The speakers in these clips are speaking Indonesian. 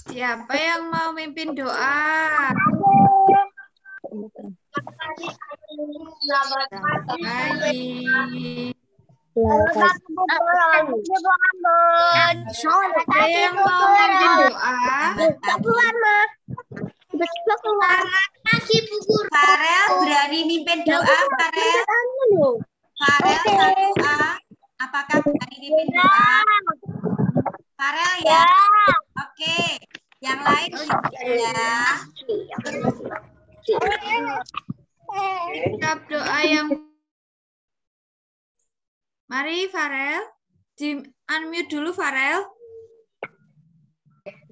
Siapa yang mau mimpin doa? Selamat pagi. Siapa yang mau mimpin doa? Farel berani mimpin doa, Farel? Farel 1A, apakah berani mimpin doa? Farel ya? Oke, yang lain ya. Sikap doa yang mari Farel, di unmute dulu Farel.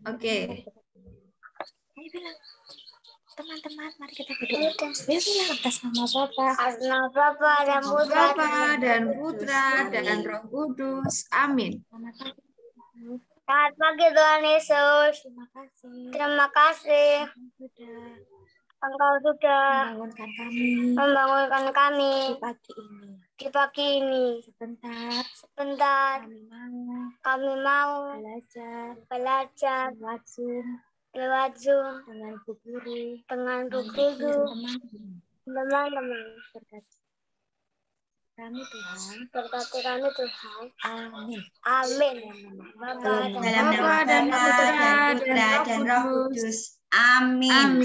Oke. Teman-teman, mari kita berdoa. Atas nama Bapa Dan Putra dan Roh Kudus. Amin. Selamat pagi Tuhan Yesus. Terima kasih. Engkau sudah membangunkan kami di pagi ini. Sebentar kami mau belajar lewat Zoom dengan Bu Guru, teman-teman. Berkati kami Tuhan. Amin. Dalam nama Bapa dan Roh Kudus. Amin.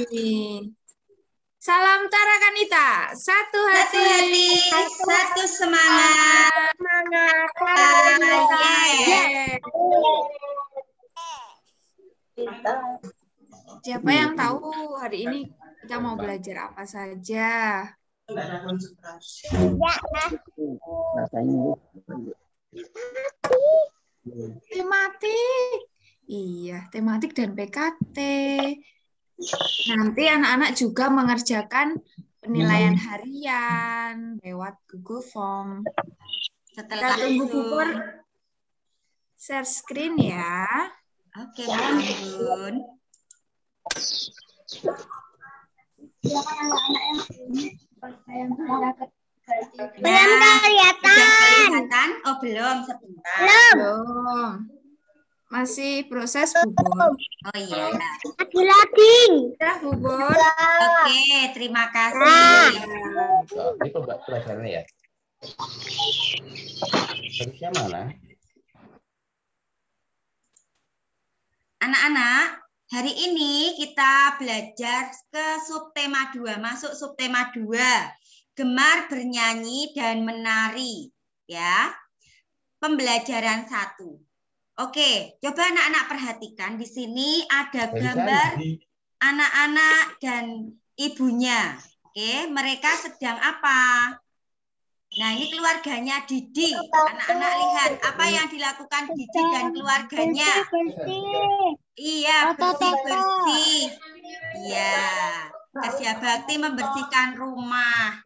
Salam Tarakanita. Satu hati, satu semangat. Siapa yang tahu hari ini kita mau belajar apa saja? Tematik. Iya, tematik dan PKT. Nanti anak-anak juga mengerjakan penilaian harian lewat Google Form. Setelah tunggu Bubur share screen ya. Oke, Bu Anggun. Belum kelihatan. Oh, belum, sebentar. Belum. Masih proses Bubur. Oh iya. Lagi. Sudah Bubur. Oke, terima kasih. Itu pelajarannya ya. Harusnya mana? Anak-anak, hari ini kita belajar ke subtema 2, masuk subtema 2. Gemar bernyanyi dan menari, ya. Pembelajaran 1. Oke, coba anak-anak perhatikan di sini ada gambar anak-anak dan ibunya. Oke, mereka sedang apa? Nah, ini keluarganya Didi. Anak-anak lihat apa yang dilakukan Didi dan keluarganya. Iya, bersih-bersih. Iya, kerja bakti membersihkan rumah.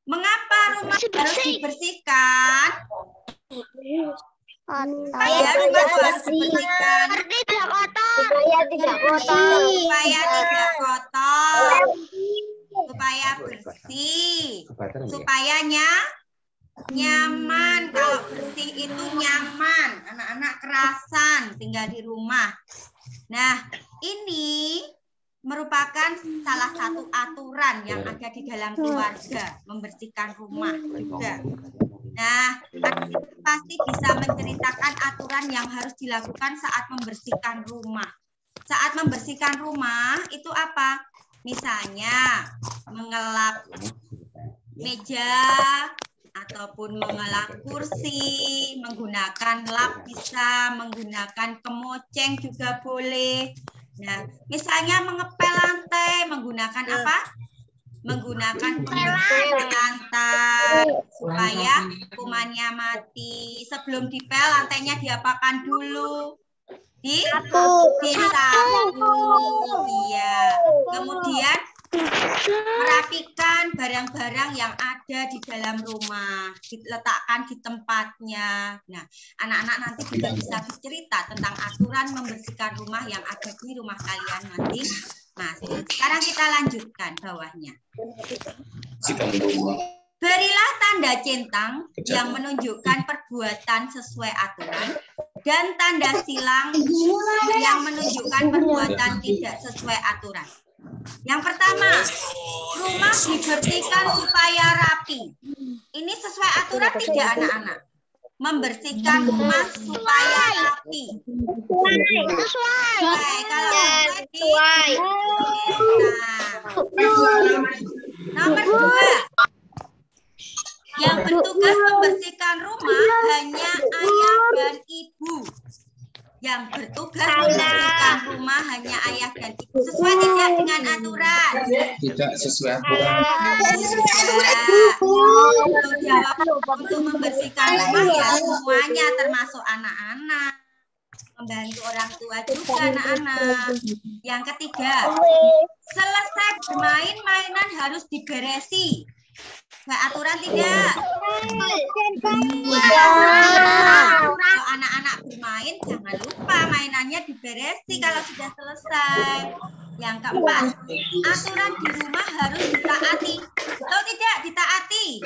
Mengapa rumah harus dibersihkan? Supaya rumah harus dibersihkan. Supaya tidak kotor. Supaya bersih. Supaya nyaman. Kalau bersih itu nyaman. Anak-anak kerasan tinggal di rumah. Nah, ini merupakan salah satu aturan yang ada di dalam keluarga, membersihkan rumah juga. Nah, pasti bisa menceritakan aturan yang harus dilakukan saat membersihkan rumah. Saat membersihkan rumah itu apa? Misalnya mengelap meja ataupun mengelap kursi, menggunakan lap bisa, menggunakan kemoceng juga boleh. Nah, misalnya mengepel lantai, menggunakan apa? Menggunakan pengepel lantai supaya kumannya mati. Sebelum dipel, lantainya diapakan dulu? Disapu. Iya. Kemudian merapikan barang-barang yang ada di dalam rumah, diletakkan di tempatnya. Nah, anak-anak nanti juga bisa bercerita tentang aturan membersihkan rumah yang ada di rumah kalian masing-masing. Sekarang kita lanjutkan bawahnya. Berilah tanda centang yang menunjukkan perbuatan sesuai aturan dan tanda silang yang menunjukkan perbuatan tidak sesuai aturan. Yang pertama, rumah dibersihkan supaya rapi. Ini sesuai aturan tidak anak-anak? Membersihkan rumah supaya rapi. Sesuai. Kalau sesuai. Nomor 2. Yang bertugas membersihkan rumah hanya ayah dan ibu. Yang bertugas membersihkan rumah hanya ayah dan ibu. Sesuai tidak dengan aturan? Tidak sesuai aturan. Untuk membersihkan rumah ya semuanya termasuk anak-anak. Membantu orang tua juga anak-anak. Yang ketiga, selesai bermain, mainan harus diberesi. Nggak aturan tidak? Kalau anak-anak bermain, jangan lupa mainannya diberesi kalau sudah selesai. Yang keempat, aturan di rumah harus ditaati. Atau tidak ditaati?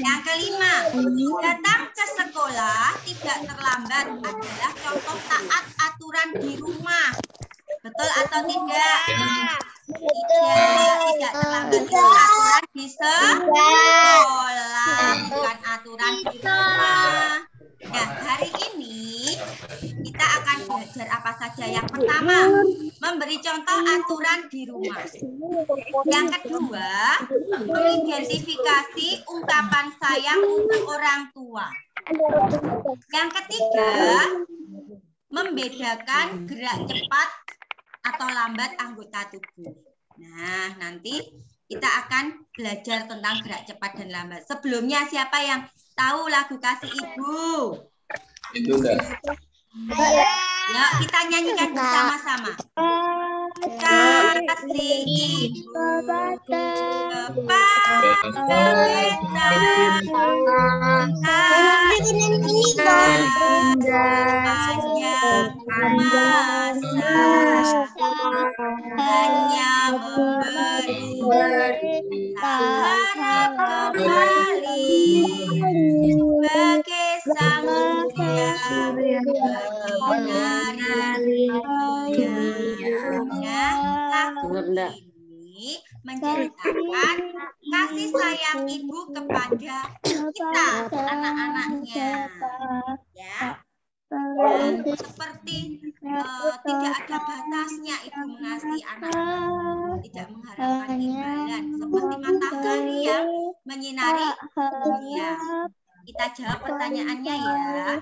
Yang kelima, datang ke sekolah tidak terlambat adalah contoh taat aturan di rumah. Betul atau tidak? Tidak terlambat itu aturan di sekolah, bukan aturan di rumah. Nah, hari ini kita akan belajar apa saja. Yang pertama, memberi contoh aturan di rumah. Yang kedua, mengidentifikasi ungkapan sayang untuk orang tua. Yang ketiga, membedakan gerak cepat atau lambat anggota tubuh. Nah, nanti kita akan belajar tentang gerak cepat dan lambat. Sebelumnya siapa yang tahu lagu Kasih Ibu? Itu enggak. Ya, kita nyanyikan bersama-sama. Kasih Ibu kepada kita, sepanjang masa, hanya memberi harap kembali sebagai sang surya kebenaran dunia. Lagu ini menceritakan kasih sayang ibu kepada kita, anak-anaknya, ya. Dan seperti tidak ada batasnya ibu mengasihi anak-anak, tidak mengharapkan imbalan, seperti matahari yang menyinari dunia. Kita jawab pertanyaannya ya.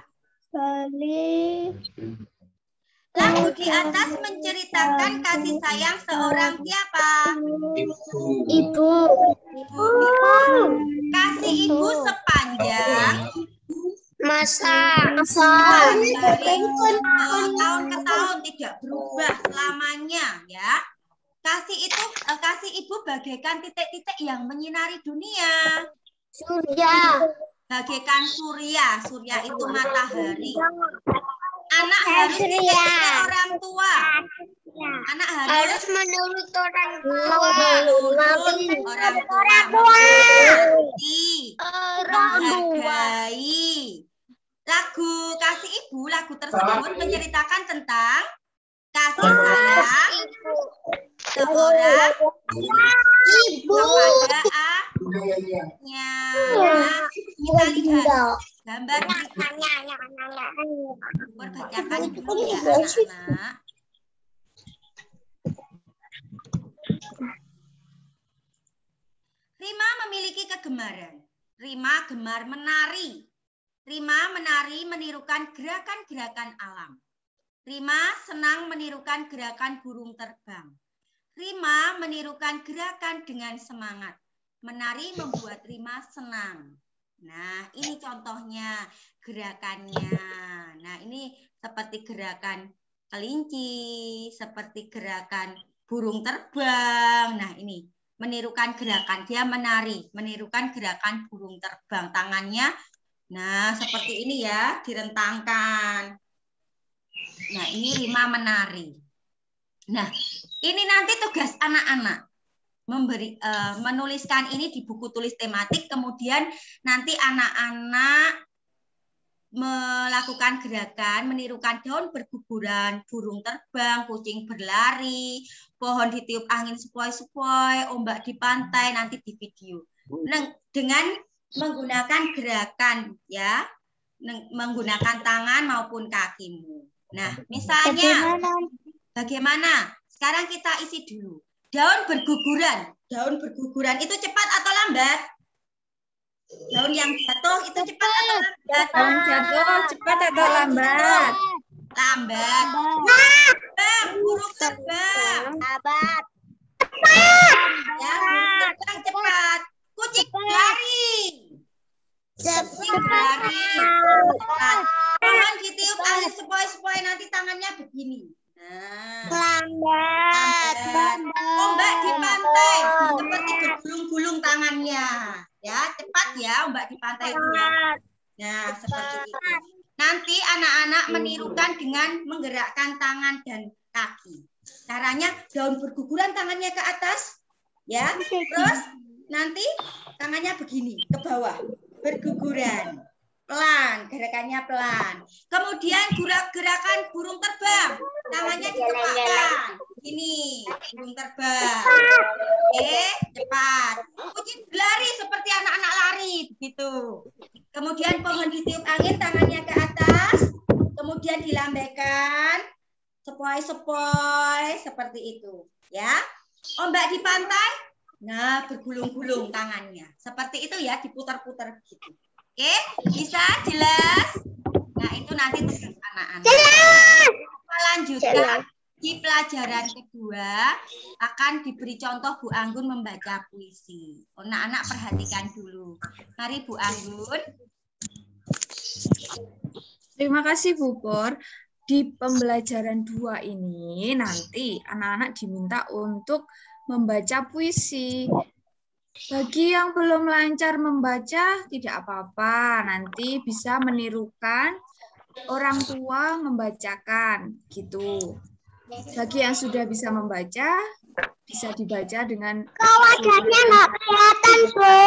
Lagu di atas menceritakan kasih sayang seorang siapa? Ibu. Kasih ibu sepanjang Masa. dari tahun ke tahun tidak berubah selamanya, ya. Kasih ibu bagaikan titik-titik yang menyinari dunia. Surya. Bagaikan surya. Surya itu matahari. Anak harus titik-titik orang tua. Anak harus menurut orang orang tua. Menghormati, menghargai. Lagu Kasih Ibu, lagu tersebut menceritakan tentang kasih sayang seorang ibu kepada anaknya. Nah, kita lihat gambar berikutnya. Bacakan dulu ya anak-anak. Rima memiliki kegemaran. Rima gemar menari. Rima menari menirukan gerakan-gerakan alam. Rima senang menirukan gerakan burung terbang. Rima menirukan gerakan dengan semangat. Menari membuat Rima senang. Nah, ini contohnya gerakannya. Nah, ini seperti gerakan kelinci, seperti gerakan burung terbang. Nah, ini menirukan gerakan. Dia menari, menirukan gerakan burung terbang. Tangannya, nah, seperti ini ya, direntangkan. Nah, ini Rima menari. Nah, ini nanti tugas anak-anak. Menuliskan ini di buku tulis tematik, kemudian nanti anak-anak melakukan gerakan menirukan daun berguguran, burung terbang, kucing berlari, pohon ditiup angin sepoi-sepoi, ombak di pantai, nanti di video. Nah, dengan menggunakan gerakan ya, menggunakan tangan maupun kakimu. Nah, misalnya bagaimana? Sekarang kita isi dulu. Daun berguguran. Daun berguguran itu cepat atau lambat? Daun yang jatuh itu cepat atau lambat? Daun jatuh cepat atau lambat? Lambat. Burung terbang. Lambat. Ya, burung terbang cepat. Kucing lari. Kucing lari. Cepat. Pohon ditiup angin sepoi-sepoi, nanti tangannya begini. Nah, Lambat. ombak di pantai seperti bergulung-gulung tangannya. Ya, cepat ya ombak di pantai itu ya. Nah, seperti itu. Nanti anak-anak menirukan dengan menggerakkan tangan dan kaki. Caranya daun berguguran tangannya ke atas, ya. Terus nanti tangannya begini ke bawah, berguguran. Pelan, gerakannya pelan. Kemudian gerakan burung terbang, tangannya ditepakkan. Ini burung terbang. Oke, cepat. Kucing berlari seperti anak-anak lari, begitu. Kemudian pohon ditiup angin, tangannya ke atas. Kemudian dilambaikan, sepoi-sepoi, seperti itu. Ya, ombak di pantai. Nah, bergulung-gulung tangannya. Seperti itu ya, diputar-putar begitu. Oke, bisa jelas? Nah, itu nanti tugas anak-anak. Kita lanjutkan di pelajaran kedua, akan diberi contoh Bu Anggun membaca puisi. Anak-anak perhatikan dulu. Mari Bu Anggun. Terima kasih Bu Por. Di pembelajaran 2 ini nanti anak-anak diminta untuk membaca puisi. Bagi yang belum lancar membaca, tidak apa-apa. Nanti bisa menirukan orang tua membacakan, gitu. Bagi yang sudah bisa membaca, bisa dibaca dengan... Wajahnya nggak kelihatan, Bu.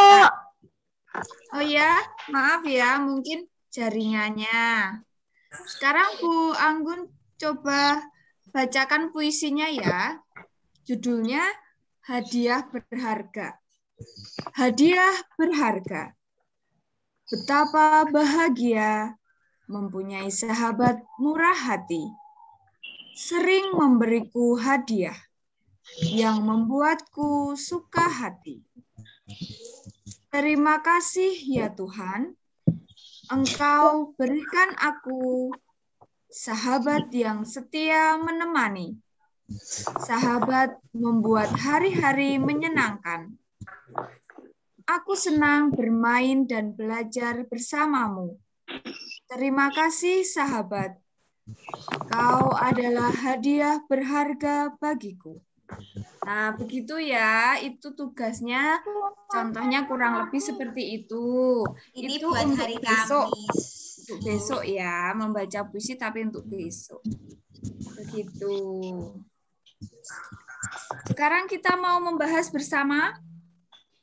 Oh ya, maaf ya, mungkin jaringannya. Sekarang Bu Anggun coba bacakan puisinya ya. Judulnya Hadiah Berharga. Hadiah berharga. Betapa bahagia mempunyai sahabat murah hati. Sering memberiku hadiah yang membuatku suka hati. Terima kasih ya Tuhan, Engkau berikan aku sahabat yang setia menemani. Sahabat membuat hari-hari menyenangkan. Aku senang bermain dan belajar bersamamu. Terima kasih, sahabat. Kau adalah hadiah berharga bagiku. Nah, begitu ya. Itu tugasnya. Contohnya kurang lebih seperti itu. Ini itu buat untuk hari besok. Kamis. Untuk besok ya, membaca puisi tapi untuk besok. Begitu. Sekarang kita mau membahas bersama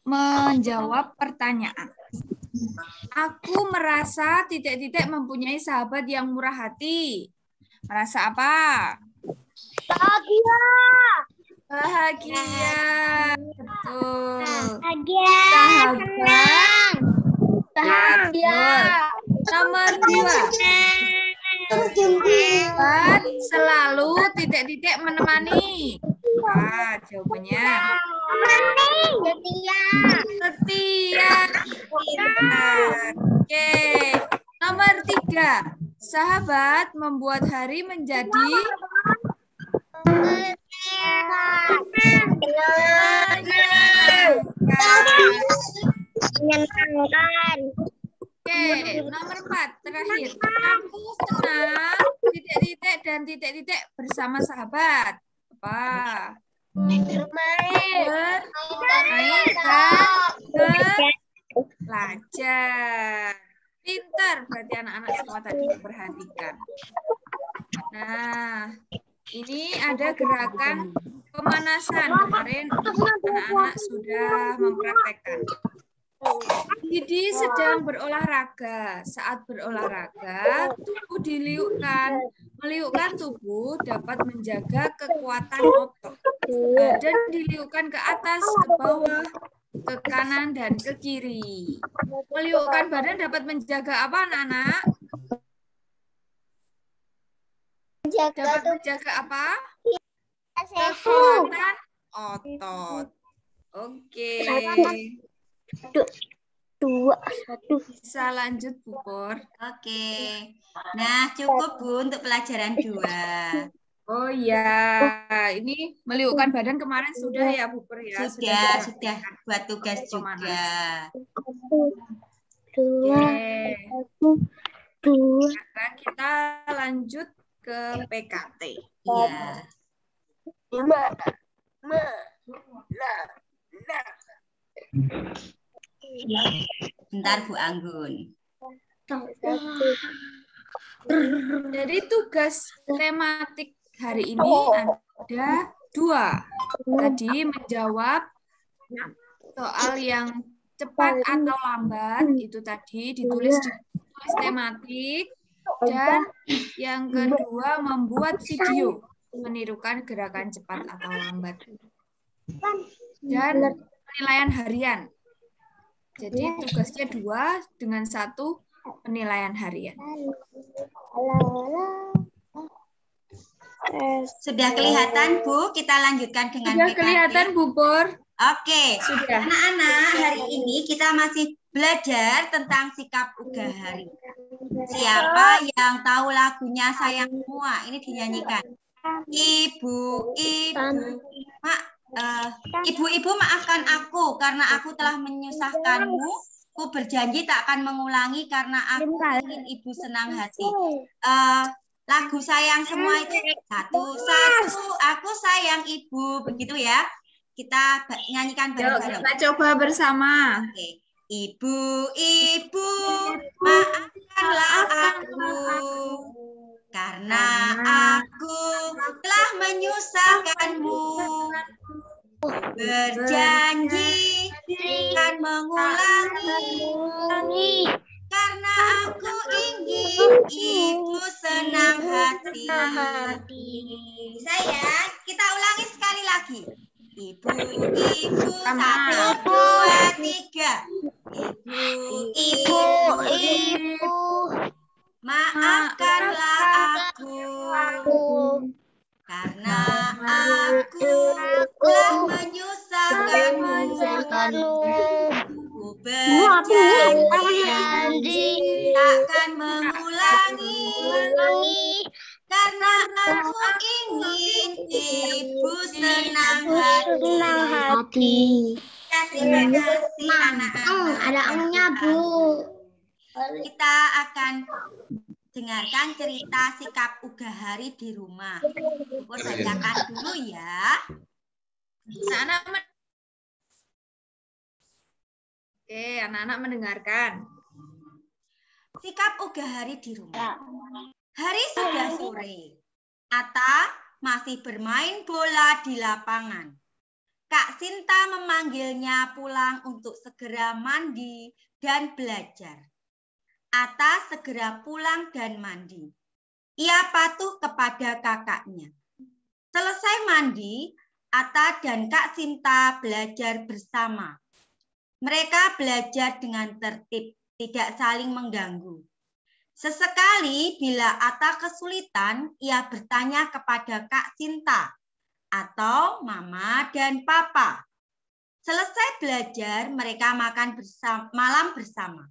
menjawab pertanyaan. Aku merasa titik-titik mempunyai sahabat yang murah hati. Merasa apa? Bahagia. Bahagia. Betul. Bahagia. Sahabat. Bahagia. Nomor 2. Sahabat selalu titik-titik menemani. Wah, jawabannya. Setia. Setia. Oke. Nomor 3. Sahabat membuat hari menjadi menyenangkan. Oke, nomor 4 terakhir. Aku senang titik-titik dan titik-titik bersama sahabat. Apa? Bermain dan belajar. Pintar berarti anak-anak semua tadi memperhatikan. Nah, ini ada gerakan pemanasan. Kemarin anak-anak sudah mempraktekkan. Di Didi sedang berolahraga. Saat berolahraga, tubuh diliukkan. Meliukkan tubuh dapat menjaga kekuatan otot. Badan diliukkan ke atas, ke bawah, ke kanan, dan ke kiri. Meliukkan badan dapat menjaga apa, anak-anak? Dapat menjaga apa? Kekuatan otot. Oke. Bisa lanjut, Bu Pur. Oke. Nah, cukup Bu untuk pelajaran 2. Oh iya, ini meliukkan badan kemarin sudah ya, Bu Pur ya? Sudah diperhatikan. buat tugas juga. Oke. Sekarang kita lanjut ke PKT. Iya. Bentar Bu Anggun. Jadi tugas tematik hari ini ada 2. Tadi menjawab soal yang cepat atau lambat, itu tadi ditulis di tulis tematik. Dan yang kedua membuat video menirukan gerakan cepat atau lambat. Dan penilaian harian. Jadi tugasnya 2 dengan 1 penilaian harian. Sudah kelihatan Bu? Kita lanjutkan dengan Sudah PKT. kelihatan, Bu Pur? Oke. Sudah. Anak-anak, hari ini kita masih belajar tentang sikap Ugahari. Siapa yang tahu lagunya Sayang Semua? Ini dinyanyikan. Ibu-ibu maafkan aku karena aku telah menyusahkanmu. Ku berjanji tak akan mengulangi karena aku ingin ibu senang hati. Lagu Sayang Semua itu satu-satu aku sayang ibu, begitu ya. Kita nyanyikan bareng-bareng. Kita coba bersama. Oke. Ibu-ibu, maafkanlah aku karena aku telah menyusahkanmu. Berjanji akan mengulangi karena aku ingin ibu senang hati. Sayang, kita ulangi sekali lagi. Ibu-ibu, 1, 2, 3. Ibu-ibu, maafkanlah aku karena aku telah menyusahkanmu. Ku berjanji takkan mengulangi karena aku ingin ibu senang hati. Terima kasih anak-anak. Ada amnya, Bu. Kita akan dengarkan cerita sikap Ugahari di rumah. Ibu bacakan dulu ya. Anak-anak mendengarkan. Sikap Ugahari di rumah. Hari sudah sore. Atta masih bermain bola di lapangan. Kak Sinta memanggilnya pulang untuk segera mandi dan belajar. Atta segera pulang dan mandi. Ia patuh kepada kakaknya. Selesai mandi, Atta dan Kak Sinta belajar bersama. Mereka belajar dengan tertib, tidak saling mengganggu. Sesekali bila Atta kesulitan, ia bertanya kepada Kak Sinta atau Mama dan Papa. Selesai belajar, mereka makan malam bersama.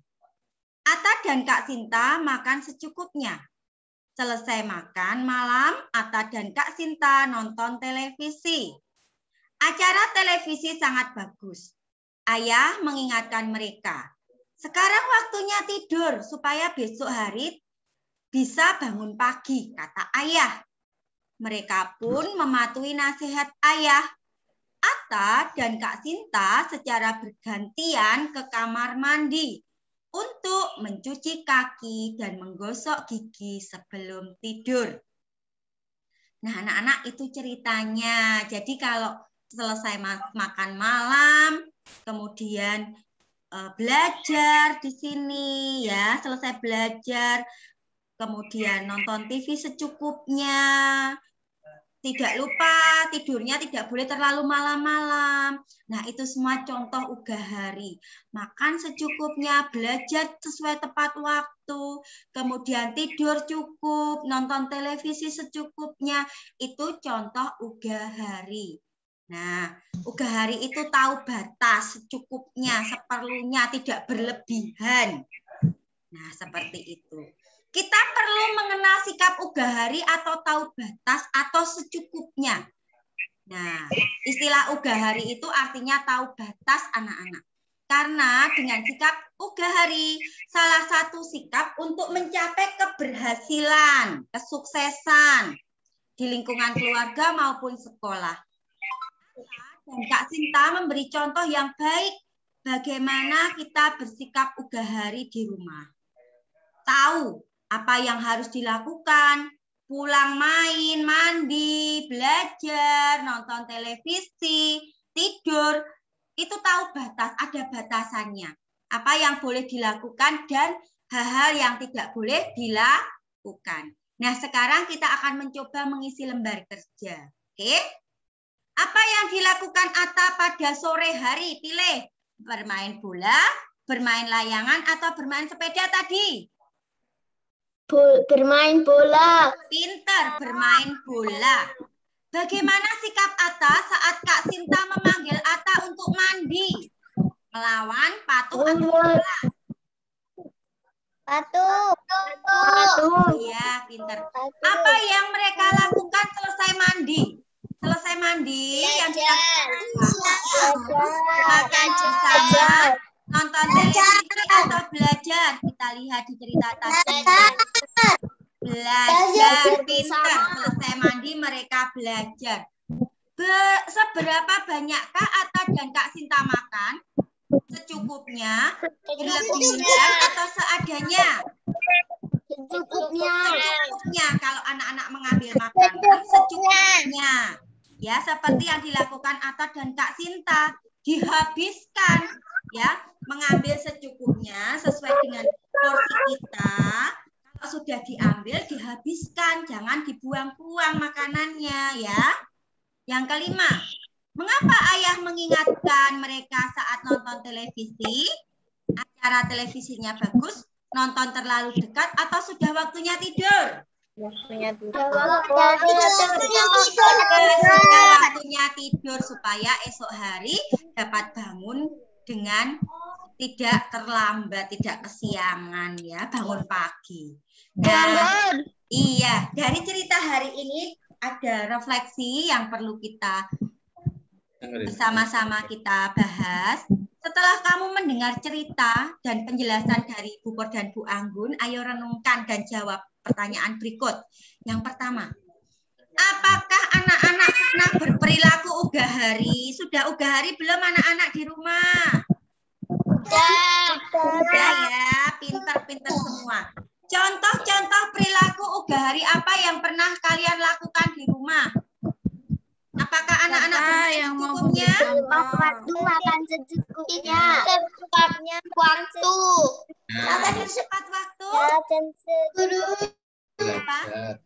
Atta dan Kak Sinta makan secukupnya. Selesai makan malam, Atta dan Kak Sinta nonton televisi. Acara televisi sangat bagus. Ayah mengingatkan mereka. Sekarang waktunya tidur supaya besok hari bisa bangun pagi, kata ayah. Mereka pun mematuhi nasihat ayah. Atta dan Kak Sinta secara bergantian ke kamar mandi untuk mencuci kaki dan menggosok gigi sebelum tidur. Nah, anak-anak itu ceritanya. Jadi kalau selesai makan malam, kemudian belajar di sini ya, selesai belajar, kemudian nonton TV secukupnya. Tidak lupa tidurnya tidak boleh terlalu malam-malam. Nah, itu semua contoh ugah hari. Makan secukupnya, belajar sesuai tepat waktu, kemudian tidur cukup, nonton televisi secukupnya. Itu contoh ugah hari. Nah, ugah hari itu tahu batas, secukupnya, seperlunya, tidak berlebihan. Nah, seperti itu. Kita perlu mengenal sikap ugah hari atau tahu batas atau secukupnya. Nah, istilah ugah hari itu artinya tahu batas anak-anak. Karena dengan sikap ugah hari, salah satu sikap untuk mencapai keberhasilan, kesuksesan di lingkungan keluarga maupun sekolah. Dan Kak Sinta memberi contoh yang baik bagaimana kita bersikap ugah hari di rumah. Tahu apa yang harus dilakukan, pulang main, mandi, belajar, nonton televisi, tidur, itu tahu batas, ada batasannya. Apa yang boleh dilakukan dan hal-hal yang tidak boleh dilakukan. Nah, sekarang kita akan mencoba mengisi lembar kerja. Oke? Apa yang dilakukan Atta pada sore hari? Pilih bermain bola, bermain layangan, atau bermain sepeda tadi? Bermain bola. Pintar, bermain bola. Bagaimana sikap Atta saat Kak Sinta memanggil Atta untuk mandi? Melawan, patuh, atau bola? Patuh. Iya, pintar. Apa yang mereka lakukan selesai mandi? Selesai mandi, yang dilakukan makan bersama, nonton televisi atau belajar. Kita lihat di cerita tadi. Belajar, pintar. Selesai mandi mereka belajar. Seberapa banyakkah Atta dan Kak Sinta makan? Secukupnya, berlebihan atau seadanya? Secukupnya. Secukupnya. Kalau anak-anak mengambil makanan, secukupnya. Ya, seperti yang dilakukan Atta dan Kak Sinta, dihabiskan, ya, mengambil secukupnya sesuai dengan porsi kita. Kalau sudah diambil, dihabiskan, jangan dibuang-buang makanannya, ya. Yang kelima, mengapa ayah mengingatkan mereka saat nonton televisi? Acara televisinya bagus, nonton terlalu dekat, atau sudah waktunya tidur? Waktunya Sudah waktunya tidur supaya esok hari dapat bangun dengan tidak terlambat, tidak kesiangan, ya, bangun pagi. Nah, iya, dari cerita hari ini ada refleksi yang perlu kita bersama-sama kita bahas. Setelah kamu mendengar cerita dan penjelasan dari Bu Por dan Bu Anggun, ayo renungkan dan jawab pertanyaan berikut. Yang pertama, apakah anak-anak pernah berperilaku ugah hari? Sudah ugah hari belum anak-anak di rumah? Sudah ya, pintar-pintar semua. Contoh-contoh perilaku ugah hari apa yang pernah kalian lakukan di rumah? Apakah anak-anak yang mau secukupnya? waktu makan secukupnya. Tepatnya waktu. Apa yang tepat waktu? Belajar.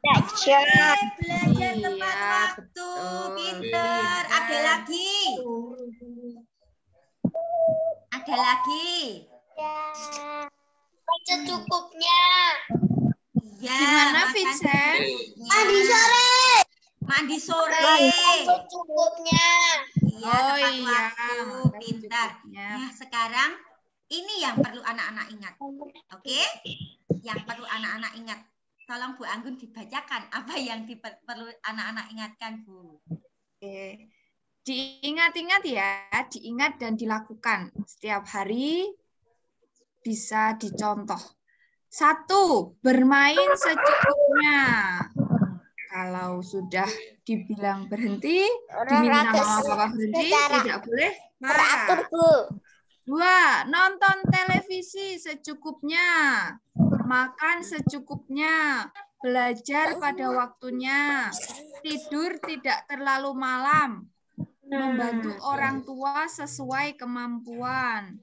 Belajar. Belajar tepat Iya, waktu. betul. Pintar. Ada lagi? Ada lagi? Secukupnya. Iya. Gimana, makan Vincent? secukupnya. Mandi sore. Secukupnya. Iya, Oh, tepat iya. waktu. Makan Pintar. secukupnya. Nah, sekarang ini yang perlu anak-anak ingat. Oke? Yang perlu anak-anak ingat. Tolong Bu Anggun dibacakan apa yang perlu anak-anak ingatkan, Bu. Oke. Diingat-ingat ya, diingat dan dilakukan. Setiap hari bisa dicontoh. 1, bermain secukupnya. Kalau sudah dibilang berhenti, diminta mama papa berhenti, tidak boleh marah. 2, nonton televisi secukupnya. Makan secukupnya. Belajar pada waktunya. Tidur tidak terlalu malam. membantu orang tua sesuai kemampuan,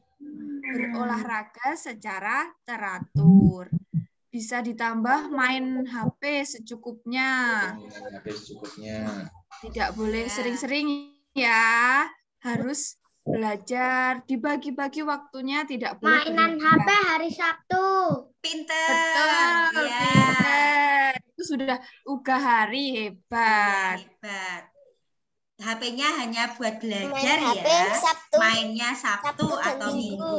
berolahraga secara teratur. Bisa ditambah main HP secukupnya. Habis cukupnya. Tidak boleh Ya. sering-sering ya. Harus belajar. Dibagi-bagi waktunya, tidak boleh Mainan berlebihan. HP hari Sabtu. Pinter. Betul, Ya. pinter. Itu sudah hari, hebat. Hebat. HP-nya hanya buat belajar Main HP ya. Sabtu. Mainnya Sabtu Sabtu dan atau Minggu. Minggu.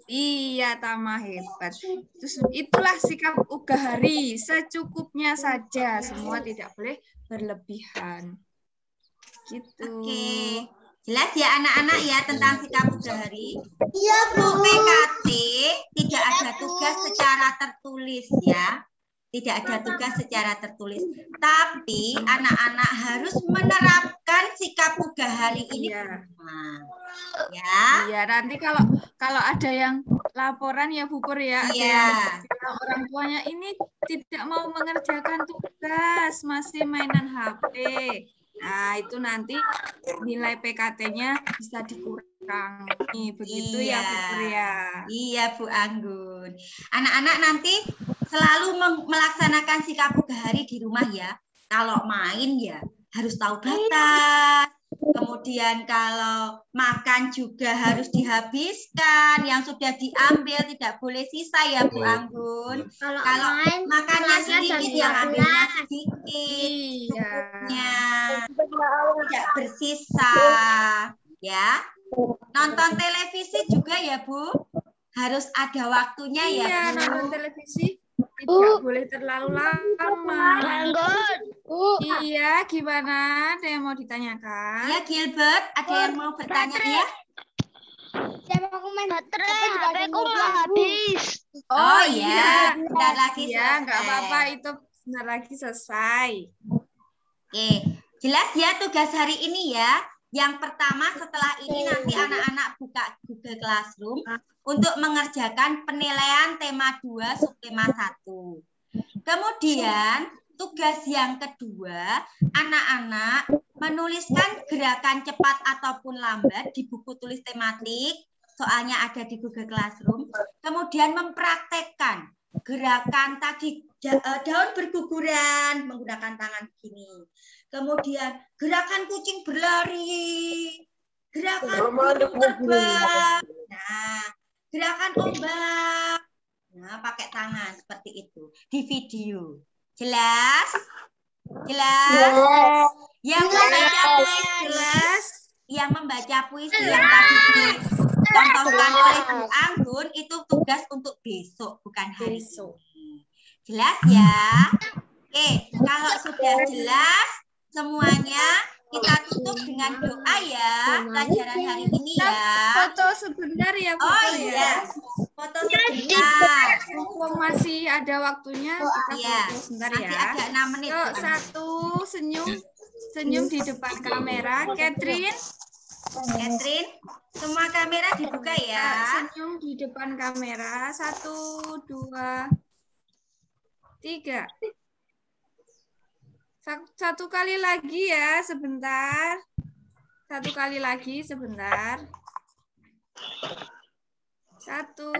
Iya, Tama hebat. Terus itulah sikap Ugahari, secukupnya saja, semua tidak boleh berlebihan. Gitu. Oke. Jelas ya anak-anak ya tentang sikap Ugahari. Iya, Untuk PKT tidak ada tugas secara tertulis ya. Tidak ada tugas secara tertulis. Tapi anak-anak harus menerapkan sikap Ugahari ini. Iya. Ya. Iya, nanti kalau ada yang laporan ya Bu Pur ya, ada Iya. yang bilang orang tuanya ini tidak mau mengerjakan tugas, masih mainan HP. Nah, itu nanti nilai PKT-nya bisa dikurangi. Begitu ya Bu Pur ya. Iya Bu Anggun. Anak-anak nanti selalu melaksanakan sikap Ugahari di rumah ya. Kalau main ya harus tahu batas. Kemudian kalau makan juga harus dihabiskan. Yang sudah diambil tidak boleh sisa ya Bu Anggun. Kalau main makannya pulangnya sedikit jam ya ambilnya 12. sedikit. Iya. Cukupnya. Tidak bersisa. Ya. Nonton televisi juga ya Bu. Harus ada waktunya ya Iya, Bu. nonton televisi tidak boleh terlalu lama. Iya, gimana? Ada yang mau ditanyakan? Ya Gilbert, ada yang mau bertanya ya? Siapa aku main baterai? HP ku mau habis. Oh iya, bentar lagi Iya, nggak selesai. apa-apa, itu sebentar lagi selesai. Oke, jelas ya tugas hari ini ya. Yang pertama setelah ini nanti anak-anak buka Google Classroom untuk mengerjakan penilaian tema 2 subtema 1. Kemudian tugas yang kedua, anak-anak menuliskan gerakan cepat ataupun lambat di buku tulis tematik, soalnya ada di Google Classroom. Kemudian mempraktekkan gerakan tadi daun berguguran menggunakan tangan begini. Kemudian gerakan kucing berlari, gerakan burung terbang, nah gerakan ombak, nah pakai tangan seperti itu di video. Jelas? Jelas? Yang membaca puisi jelas? Yang membaca puisi yang tadi dicontohkan oleh Bu Anggun itu tugas untuk besok, bukan hari ini. Jelas ya? Oke, kalau sudah jelas semuanya, kita tutup dengan doa ya pelajaran hari ini ya. Foto sebentar ya, Bu. Oh ya. iya, foto sebentar. Mumpung masih ada waktunya, kita Iya, foto sebentar nanti ya. ada 6 menit. Yuk, satu, senyum di depan kamera. Catherine, Catherine, semua kamera dibuka ya. senyum di depan kamera. 1, 2, 3. Satu kali lagi ya, sebentar. Satu kali lagi, sebentar. 1,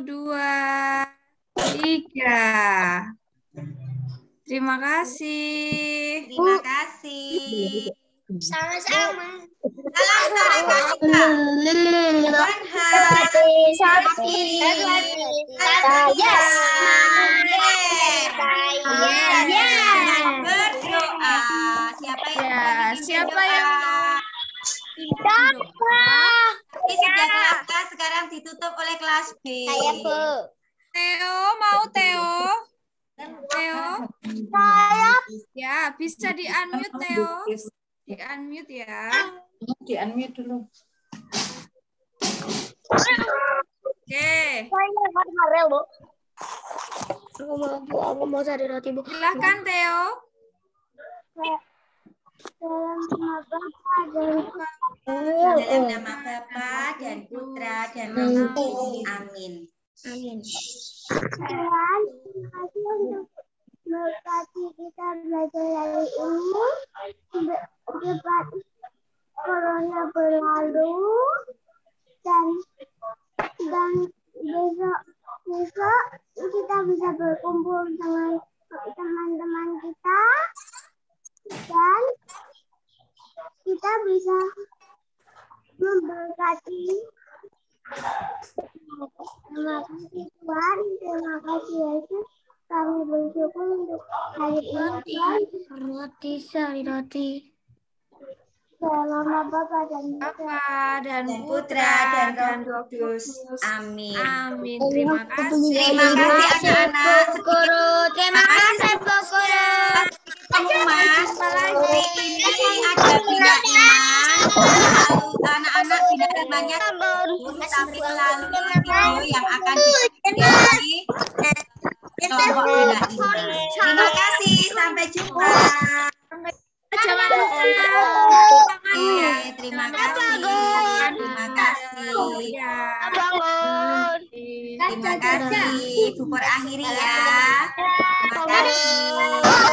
2, 3. Terima kasih. Terima kasih. Sama-sama. Salam Sareka kita. Berdoa. Siapa yang Ya, siapa yang Ini sudah kelas A, sekarang ditutup oleh kelas B. Saya, Bu. Theo, mau Theo? Theo? Saya. Ya, bisa di-unmute Theo. Di-unmute ya. Di-unmute dulu. Oke. Saya kemarin, Bu. Aku mau cari roti, Bu. Silakan Theo. Dalam nama Bapa dan Putra dan Roh Kudus. Amin. Amin. memberkati kita belajar hari ini. Cepat corona berlalu dan besok kita bisa berkumpul dengan teman-teman kita dan kita bisa memberkati. Terima kasih Tuhan, terima kasih Yesus. Kami bersyukur untuk hari ini. Roti. Nama Bapa dan Bapa dan Putra dan Roh Kudus. Amin. Amin. Terima kasih. Terima kasih anak-anak. Guru. Terima kasih Bu Guru. Pengumuman hari ini ada bina iman. Lalu anak-anak bina imannya tapi melalui video yang akan dipublikasi kelompok bina iman. Terima kasih. Sampai jumpa. Jangan lupa. Terima kasih. Terima kasih. Terima kasih. Bubur akhiri ya. Terima kasih.